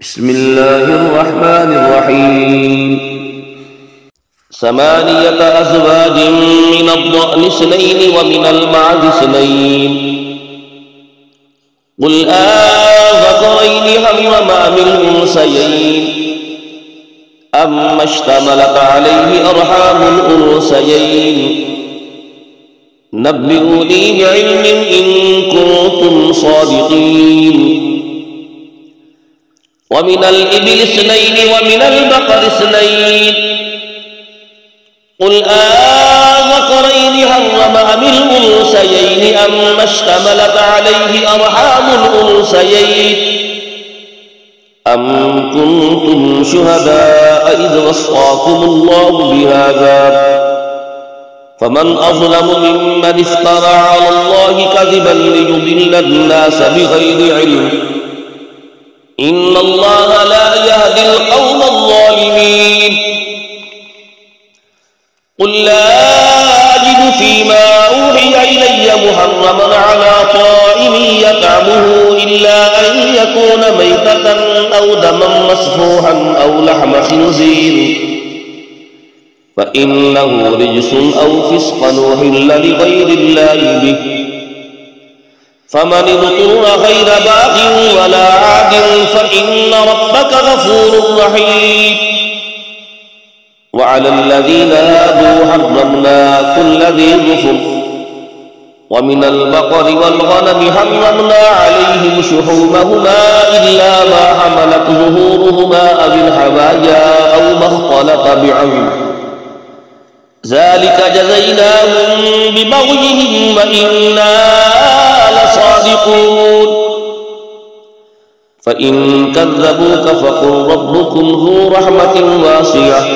بسم الله الرحمن الرحيم 8 أزواج من الضأن 2 ومن المعز 2 قل أذكرين حرم أم الأنثيين أما اشتملت عليه أرحام الأنثيين نبئوني بعلم إن كنتم صادقين ومن الإبل 2 ومن البقر 2 قل أذكرين حرم أم الأنثيين أما اشتملت عليه أرحام الأنثيين أم كنتم شهداء إذ وصاكم الله بهذا فمن أظلم ممن افترى على الله كذبا ليضل الناس بغير علم إن الله لا يهدي القوم الظالمين قل لا أجد فيما أوحي إلي محرما على طائم يطعمه إلا أن يكون ميتة أو دما مسفوحا أو لحم خنزير فإنه رجس أو فسقا أحل لغير الله به فمن اضطر غير باغ ولا عاد فإن ربك غفور رحيم وعلى الذين هادوا حرمنا كل ذي ظفر ومن البقر والغنم حرمنا عليهم شحومهما إلا ما حملت ظهورهما أو الحوايا أو ما اختلط بعظم ذلك جزيناهم ببغيهم وإنا لصادقون فإن كذبوك فقل ربكم ذو رحمة واسعة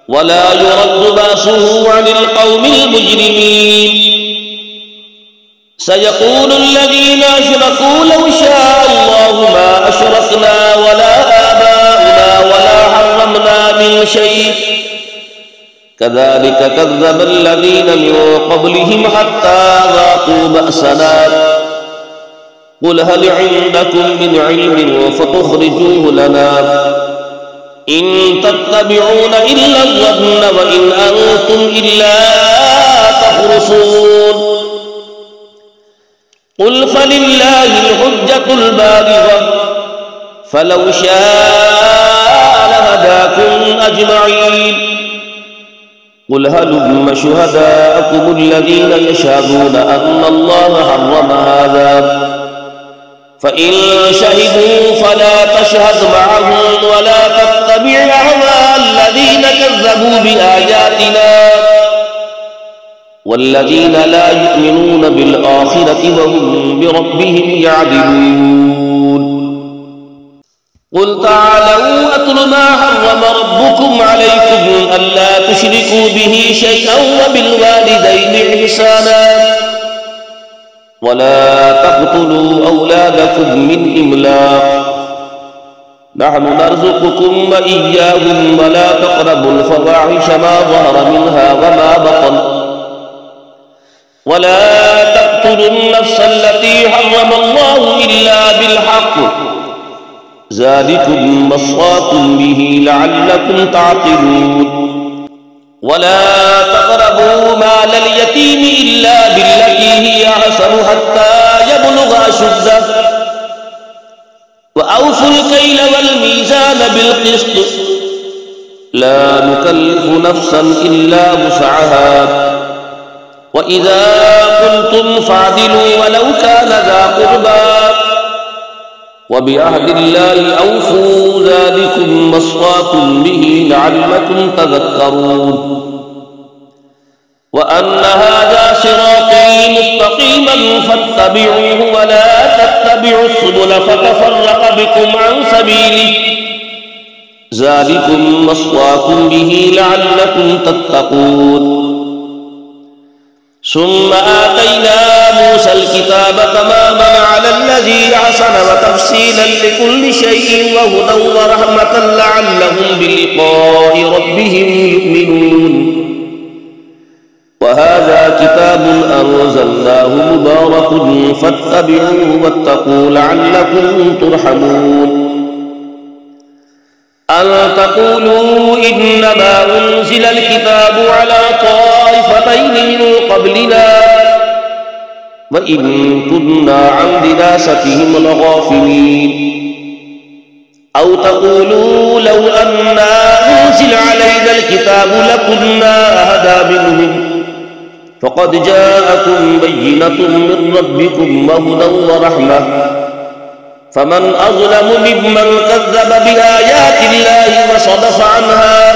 ولا يرد بأسه عن القوم المجرمين سيقول الذين أشركوا لو شاء الله ما أشركنا ولا آباؤنا ولا حرمنا من شيء كذلك كذب الذين من قبلهم حتى ذاقوا بأسنا قل هل عندكم من علم فتخرجوه لنا إن تتبعون إلا الظن وإن أنتم إلا تخرصون قل فلله الحجة البالغة فلو شاء لهداكم أجمعين قل هلم شهداءكم الذين يشهدون أن الله حرم هذا فإن شهدوا فلا تشهد معهم ولا تتبع أهواء الذين كذبوا بآياتنا والذين لا يؤمنون بالآخرة وهم بربهم يعدلون قل تعالوا أتل ما حرم ربكم عليكم ألا تشركوا به شيئا وبالوالدين إحسانا ولا تقتلوا أولادكم من إملاق نحن نرزقكم وإياهم ولا تقربوا الفواحش ما ظهر منها وما بطن ولا تقتلوا النفس التي حرم الله إلا بالحق ذلكم وصاكم به لعلكم تعقلون ولا تقربوا مال اليتيم إلا بالتي هي أحسن حتى يبلغ أشده وأوفوا الكيل والميزان بالقسط لا نكلف نفسا إلا وسعها وإذا قلتم فاعدلوا ولو كان ذا قربى وبعهد الله أوفوا ذلكم وصاكم به لعلكم تذكرون وأن هذا صراطي مستقيما فاتبعوه ولا تتبعوا السبل فتفرق بكم عن سبيله ذلكم وصاكم به لعلكم تتقون ثم آتينا موسى الكتاب تماما على الذي أحسن وتفصيلا لكل شيء وهدى ورحمة لعلهم بلقاء ربهم يؤمنون وهذا كتاب أنزلناه مبارك فاتبعوه واتقوا لعلكم ترحمون أن تقولوا إنما أنزل الكتاب على طائفتين من قبلنا وإن كنا عن دراستهم لغافلين أو تقولوا لو أنا أنزل علينا الكتاب لكنا أهدى منهم فقد جاءكم بينة من ربكم وهدى ورحمة فمن أظلم ممن كذب بآيات الله وصدف عنها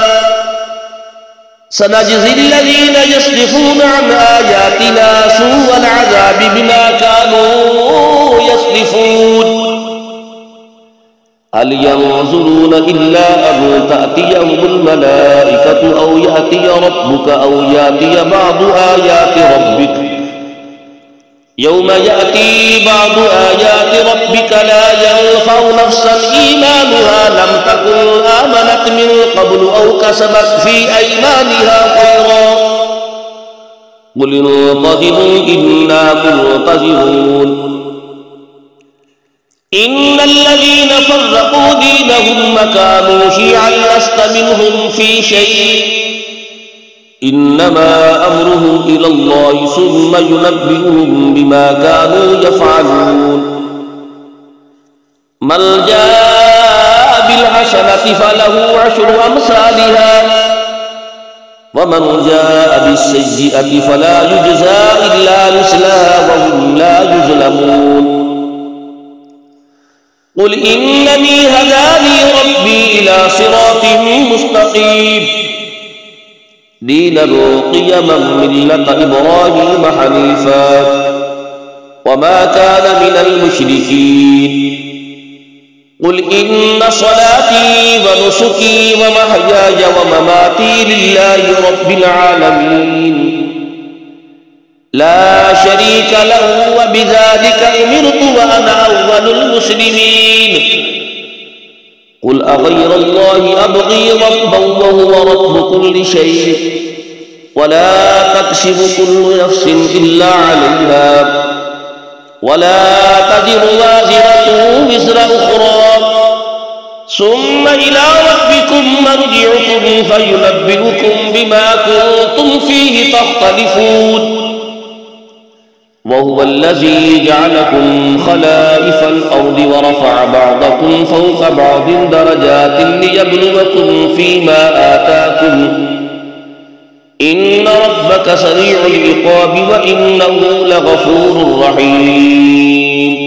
سنجزي الذين يصدفون عن آياتنا سوء العذاب بما كانوا يصدفون هل ينظرون إلا أن تأتيهم الملائكة أو يأتي ربك أو يأتي بعض آيات ربك يوم يأتي بعض آيات ربك لا ينفع نفسا إيمانها لم تكن آمنت من قبل أو كسبت في أيمانها خيرا قل انتظروا إنا منتظرون إن الذين فرقوا دينهم وكانوا شيعا لست منهم في شيء إنما أمرهم إلى الله ثم ينبئهم بما كانوا يفعلون من جاء بالحسنة فله عشر أمثالها ومن جاء بالسيئة فلا يجزى إلا مثلها وهم لا يظلمون قل إنني هداني ربي إلى صراط مستقيم دينا قيما ملة إبراهيم حنيفا وما كان من المشركين قل إن صلاتي ونسكي ومحياي ومماتي لله رب العالمين لا شريك له وبذلك أمرت وأنا أول المسلمين قل أغير الله أبغي ربا وهو رب كل شيء ولا تكسب كل نفس إلا عليها ولا تزر وازرة وزر أخرى ثم إلى ربكم مرجعكم فينبئكم بما كنتم فيه تختلفون وهو الذي جعلكم خلائف الأرض ورفع بعضكم فوق بعض درجات ليبلوكم فيما آتاكم إن ربك سريع العقاب وإنه لغفور رحيم